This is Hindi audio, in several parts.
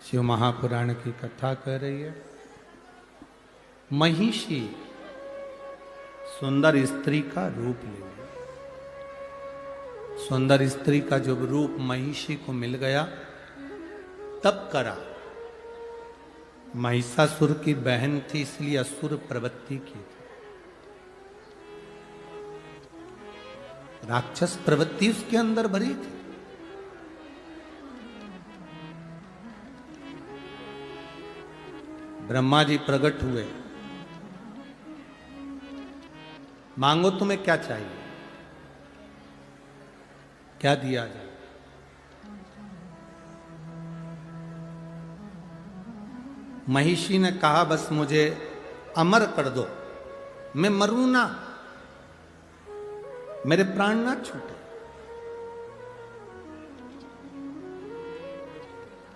शिव महापुराण की कथा कह रही है। महिषी सुंदर स्त्री का रूप ले लिया। सुंदर स्त्री का जब रूप महिषी को मिल गया तब करा। महिषासुर की बहन थी इसलिए असुर प्रवृत्ति की थी। राक्षस प्रवृत्ति उसके अंदर भरी थी। ब्रह्मा जी प्रकट हुए, मांगो तुम्हें क्या चाहिए, क्या दिया जाए। महिषी ने कहा बस मुझे अमर कर दो, मैं मरूं ना, मेरे प्राण ना छूटे।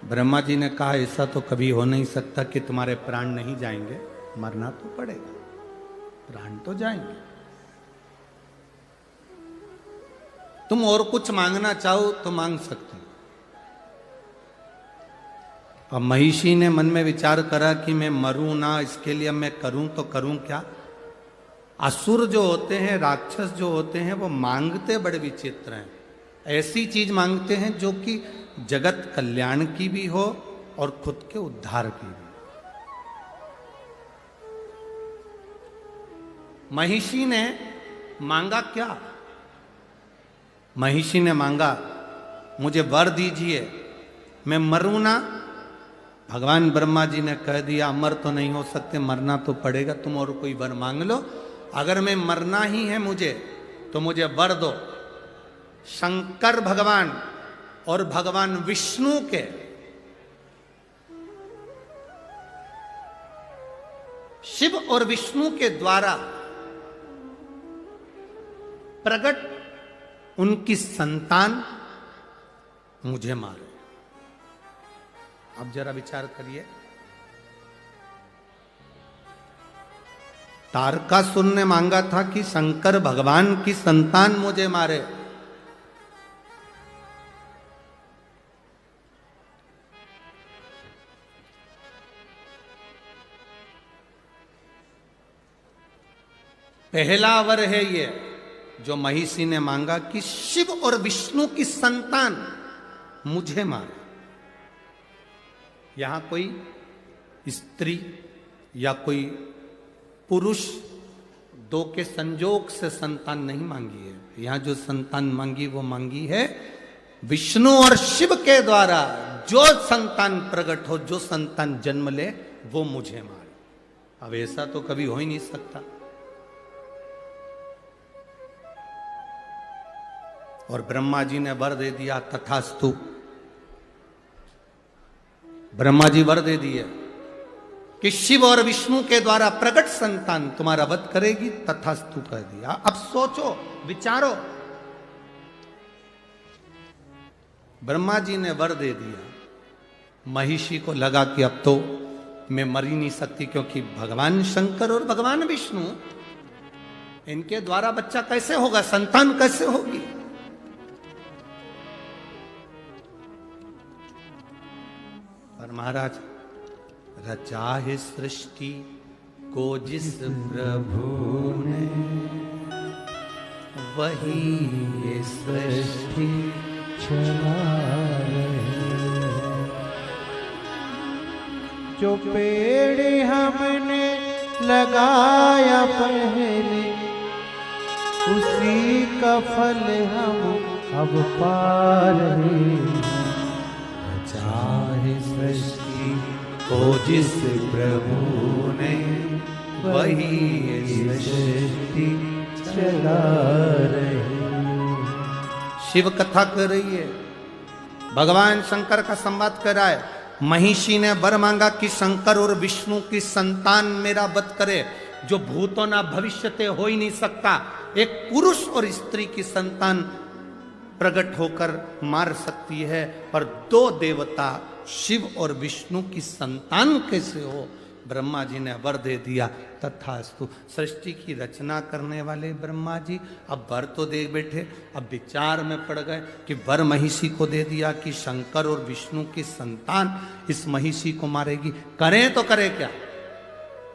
ब्रह्मा जी ने कहा ऐसा तो कभी हो नहीं सकता कि तुम्हारे प्राण नहीं जाएंगे, मरना तो पड़ेगा, प्राण तो जाएंगे। तुम और कुछ मांगना चाहो तो मांग सकते हो। अब महिषी ने मन में विचार करा कि मैं मरूं ना, इसके लिए मैं करूं तो करूं क्या। असुर जो होते हैं, राक्षस जो होते हैं, वो मांगते बड़े विचित्र हैं। ऐसी चीज मांगते हैं जो कि जगत कल्याण की भी हो और खुद के उद्धार की भी। महिषी ने मांगा क्या? महिषी ने मांगा मुझे वर दीजिए, मैं मरूं ना। भगवान ब्रह्मा जी ने कह दिया अमर तो नहीं हो सकते, मरना तो पड़ेगा, तुम और कोई वर मांग लो। अगर मैं मरना ही है मुझे तो मुझे वर दो। शंकर भगवान और भगवान विष्णु के शिव और विष्णु के द्वारा प्रकट उनकी संतान मुझे मारे। अब जरा विचार करिए, तारकासुर ने मांगा था कि शंकर भगवान की संतान मुझे मारे। पहला वर है ये जो महिषी ने मांगा कि शिव और विष्णु की संतान मुझे मारे। यहां कोई स्त्री या कोई पुरुष दो के संजोग से संतान नहीं मांगी है। यहां जो संतान मांगी वो मांगी है विष्णु और शिव के द्वारा। जो संतान प्रकट हो, जो संतान जन्म ले, वो मुझे मारे। अब ऐसा तो कभी हो ही नहीं सकता। और ब्रह्मा जी ने वर दे दिया, तथास्तु। ब्रह्मा जी वर दे दिए कि शिव और विष्णु के द्वारा प्रकट संतान तुम्हारा वध करेगी, तथास्तु कह दिया। अब सोचो, विचारो, ब्रह्मा जी ने वर दे दिया। महिषी को लगा कि अब तो मैं मर ही नहीं सकती, क्योंकि भगवान शंकर और भगवान विष्णु, इनके द्वारा बच्चा कैसे होगा, संतान कैसे होगी। पर महाराज, रचा है सृष्टि को जिस प्रभु ने, वही ये सृष्टि चला रहे। जो पेड़ हमने लगाया पहले, उसी का फल हम अब पा रहे हैं। चाहे सृष्टि को जिस प्रभु ने, वही सृष्टि चला रहे। शिव कथा कर रही है, भगवान शंकर का संवाद कर रहा है। महिषी ने वर मांगा कि शंकर और विष्णु की संतान मेरा वध करे, जो भूतो ना भविष्यते हो ही नहीं सकता। एक पुरुष और स्त्री की संतान प्रकट होकर मार सकती है, पर दो देवता शिव और विष्णु की संतान कैसे हो, ब्रह्मा जी ने वर दे दिया, तथास्तु। सृष्टि की रचना करने वाले ब्रह्मा जी अब वर तो दे बैठे, अब विचार में पड़ गए कि वर महिषी को दे दिया कि शंकर और विष्णु की संतान इस महिषी को मारेगी, करें तो करें क्या।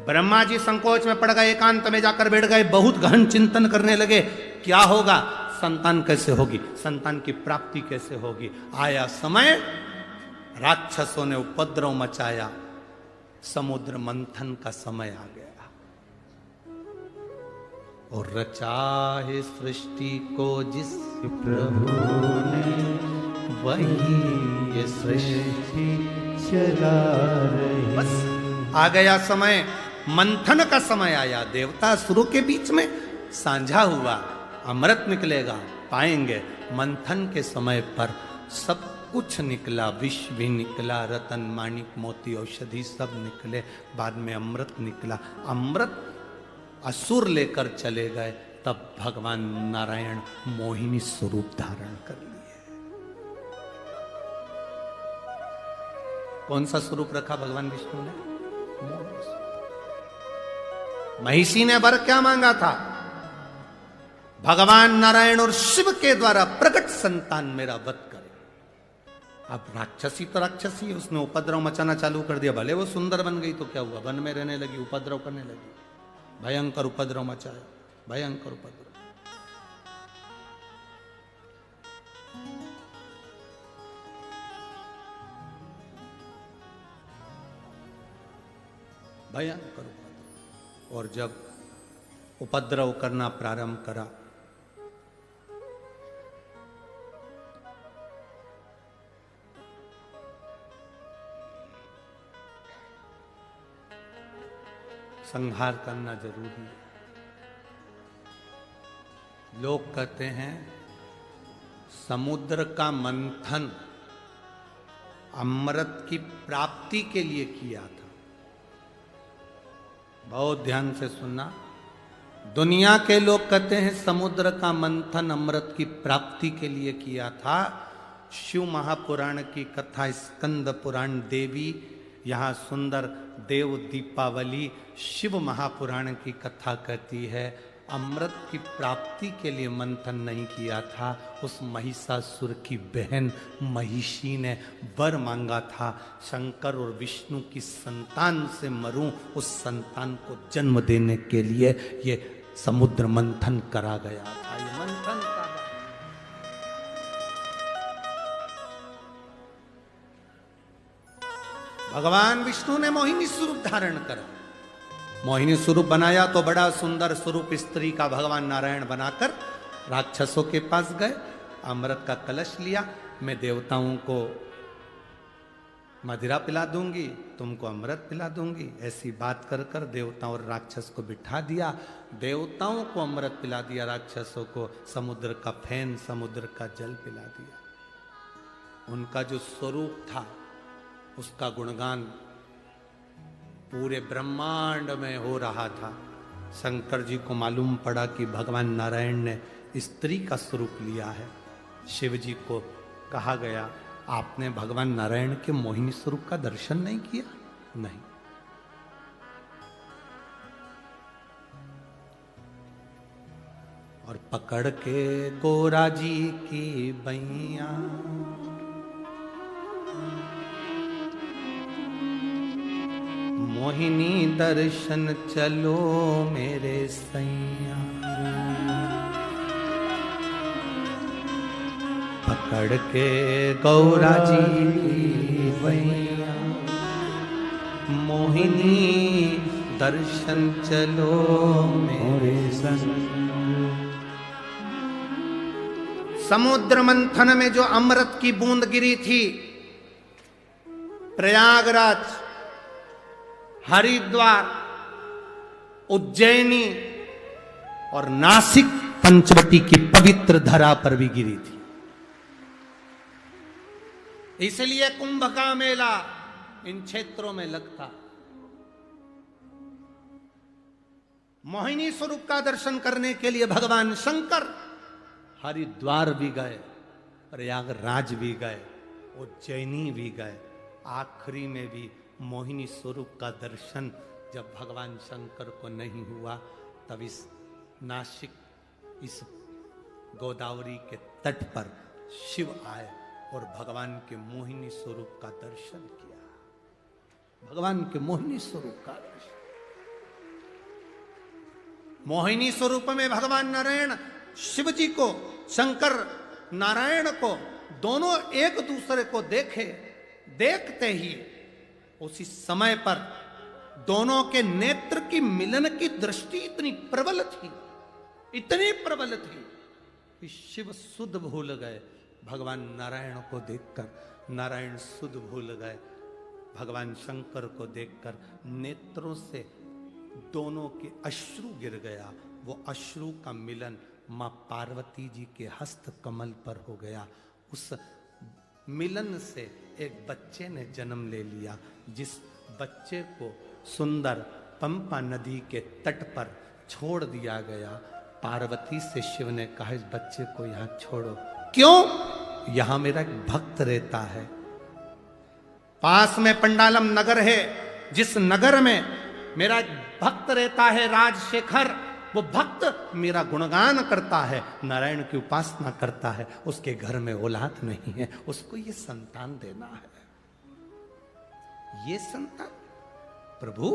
ब्रह्मा जी संकोच में पड़ गए, एकांत में जाकर बैठ गए, बहुत गहन चिंतन करने लगे, क्या होगा, संतान कैसे होगी, संतान की प्राप्ति कैसे होगी। आया समय, राक्षसों ने उपद्रव मचाया, समुद्र मंथन का समय आ गया और रचा है सृष्टि को जिस प्रभु ने, वही ये सृष्टि चला रही। बस आ गया समय, मंथन का समय आया, देवता असुरों के बीच में साझा हुआ, अमृत निकलेगा, पाएंगे। मंथन के समय पर सब कुछ निकला, विष भी निकला, रतन माणिक मोती औषधि सब निकले, बाद में अमृत निकला। अमृत असुर लेकर चले गए, तब भगवान नारायण मोहिनी स्वरूप धारण कर लिए। कौन सा स्वरूप रखा भगवान विष्णु ने? महिषी ने वर क्या मांगा था? भगवान नारायण और शिव के द्वारा प्रकट संतान मेरा वध करे। अब राक्षसी तो राक्षसी, उसने उपद्रव मचाना चालू कर दिया। भले वो सुंदर बन गई तो क्या हुआ, वन में रहने लगी, उपद्रव करने लगी, भयंकर उपद्रव मचाया, भयंकर उपद्रव। भयंकर उपद्रव। और जब उपद्रव करना प्रारंभ करा, संहार करना जरूरी है। लोग कहते हैं समुद्र का मंथन अमृत की प्राप्ति के लिए किया था। बहुत ध्यान से सुनना, दुनिया के लोग कहते हैं समुद्र का मंथन अमृत की प्राप्ति के लिए किया था। शिव महापुराण की कथा, स्कंद पुराण देवी, यहाँ सुंदर देव दीपावली, शिव महापुराण की कथा कहती है अमृत की प्राप्ति के लिए मंथन नहीं किया था। उस महिषासुर की बहन महिषी ने वर मांगा था, शंकर और विष्णु की संतान से मरूं, उस संतान को जन्म देने के लिए ये समुद्र मंथन करा गया था। ये मंथन का भगवान विष्णु ने मोहिनी स्वरूप धारण करा। मोहिनी स्वरूप बनाया तो बड़ा सुंदर स्वरूप स्त्री का भगवान नारायण बनाकर राक्षसों के पास गए, अमृत का कलश लिया, मैं देवताओं को मदिरा पिला दूंगी, तुमको अमृत पिला दूंगी, ऐसी बात कर कर देवताओं और राक्षस को बिठा दिया। देवताओं को अमृत पिला दिया, राक्षसों को समुद्र का फैन, समुद्र का जल पिला दिया। उनका जो स्वरूप था उसका गुणगान पूरे ब्रह्मांड में हो रहा था। शंकर जी को मालूम पड़ा कि भगवान नारायण ने स्त्री का स्वरूप लिया है। शिव जी को कहा गया, आपने भगवान नारायण के मोहिनी स्वरूप का दर्शन नहीं किया? नहीं। और पकड़ के गोरा जी की बैया, मोहिनी दर्शन चलो मेरे सैया, पकड़ के गौरा जी की बैया, मोहिनी दर्शन चलो मेरे संग। समुद्र मंथन में जो अमृत की बूंद गिरी थी, प्रयागराज, हरिद्वार, उज्जैनी और नासिक पंचवटी की पवित्र धरा पर भी गिरी थी। इसलिए कुंभ का मेला इन क्षेत्रों में लगता। मोहिनी स्वरूप का दर्शन करने के लिए भगवान शंकर हरिद्वार भी गए, प्रयागराज भी गए, उज्जैनी भी गए, आखिरी में भी मोहिनी स्वरूप का दर्शन जब भगवान शंकर को नहीं हुआ, तब इस नासिक, इस गोदावरी के तट पर शिव आए और भगवान के मोहिनी स्वरूप का दर्शन किया। भगवान के मोहिनी स्वरूप का दर्शन, मोहिनी स्वरूप में भगवान नारायण शिव जी को, शंकर नारायण को, दोनों एक दूसरे को देखे। देखते ही उसी समय पर दोनों के नेत्र की मिलन की दृष्टि इतनी प्रबल थी, इतनी प्रबल थी कि शिव सुध भूल गए भगवान नारायण को देखकर, नारायण सुध भूल गए भगवान शंकर को देखकर। नेत्रों से दोनों के अश्रु गिर गया। वो अश्रु का मिलन मां पार्वती जी के हस्त कमल पर हो गया। उस मिलन से एक बच्चे ने जन्म ले लिया, जिस बच्चे को सुंदर पंपा नदी के तट पर छोड़ दिया गया। पार्वती से शिव ने कहा, इस बच्चे को यहां छोड़ो। क्यों? यहां मेरा एक भक्त रहता है, पास में पंडालम नगर है, जिस नगर में मेरा एक भक्त रहता है राजशेखर। वो भक्त मेरा गुणगान करता है, नारायण की उपासना करता है, उसके घर में औलाद नहीं है, उसको ये संतान देना है। ये संतान प्रभु,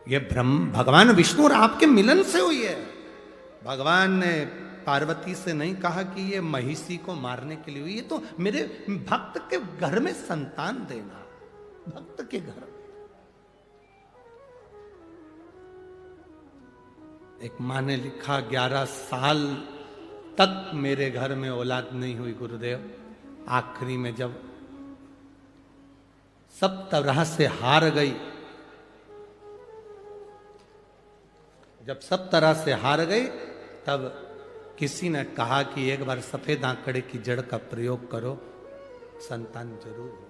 ये ब्रह्म भगवान विष्णु और आपके मिलन से हुई है। भगवान ने पार्वती से नहीं कहा कि ये महिषी को मारने के लिए हुई, ये तो मेरे भक्त के घर में संतान देना, भक्त के घर। एक माँ ने लिखा, 11 साल तक मेरे घर में औलाद नहीं हुई गुरुदेव। आखिरी में जब सब तरह से हार गई, जब सब तरह से हार गई, तब किसी ने कहा कि एक बार सफेद आंकड़े की जड़ का प्रयोग करो, संतान जरूर हो।